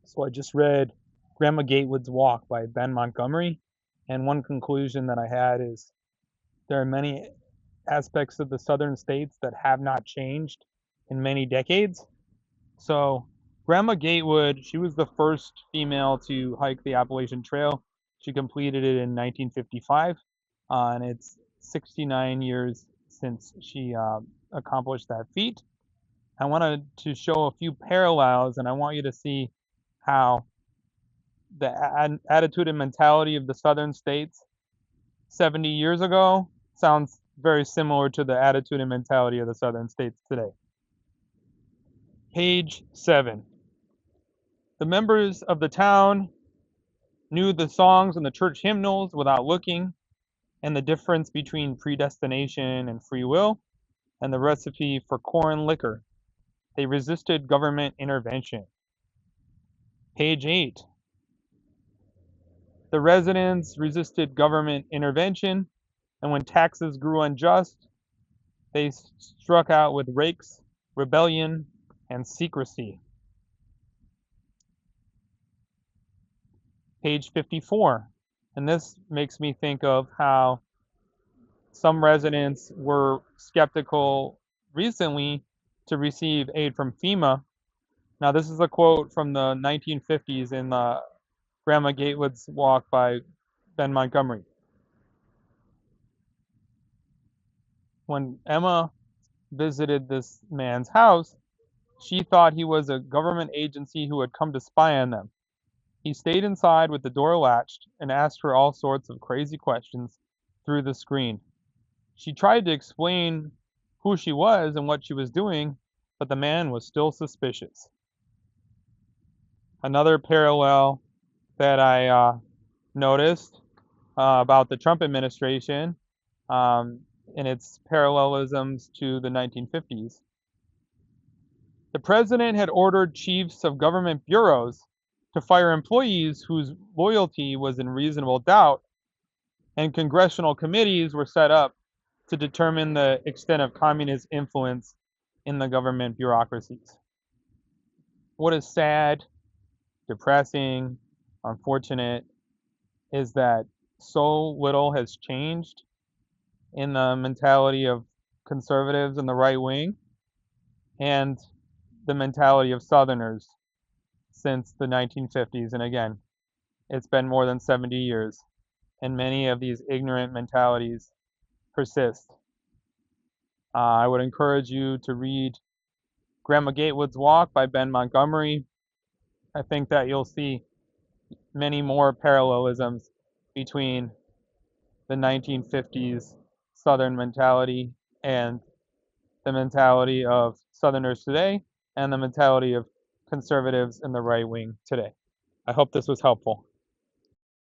So I just read Grandma Gatewood's Walk by Ben Montgomery, and one conclusion that I had is there are many aspects of the southern states that have not changed in many decades. So Grandma Gatewood, she was the first female to hike the Appalachian Trail. She completed it in 1955, and it's 69 years since she accomplished that feat. I wanted to show a few parallels, and I want you to see how the attitude and mentality of the southern states 70 years ago sounds very similar to the attitude and mentality of the southern states today. Page 7. The members of the town knew the songs and the church hymnals without looking, and the difference between predestination and free will, and the recipe for corn liquor. They resisted government intervention. Page 8. The residents resisted government intervention, and when taxes grew unjust, they struck out with rakes, rebellion, and secrecy. Page 54. And this makes me think of how some residents were skeptical recently to receive aid from FEMA. Now, this is a quote from the 1950s in Grandma Gatewood's Walk by Ben Montgomery. When Emma visited this man's house, she thought he was a government agency who had come to spy on them. He stayed inside with the door latched and asked her all sorts of crazy questions through the screen. She tried to explain who she was and what she was doing, but the man was still suspicious. Another parallel that I noticed about the Trump administration and its parallelisms to the 1950s. The president had ordered chiefs of government bureaus to fire employees whose loyalty was in reasonable doubt, and congressional committees were set up to determine the extent of communist influence in the government bureaucracies. What is sad, depressing, unfortunate is that so little has changed in the mentality of conservatives in the right wing and the mentality of Southerners since the 1950s. And again, it's been more than 70 years, and many of these ignorant mentalities persist. I would encourage you to read Grandma Gatewood's Walk by Ben Montgomery. I think that you'll see many more parallelisms between the 1950s Southern mentality and the mentality of Southerners today and the mentality of conservatives in the right wing today. I hope this was helpful.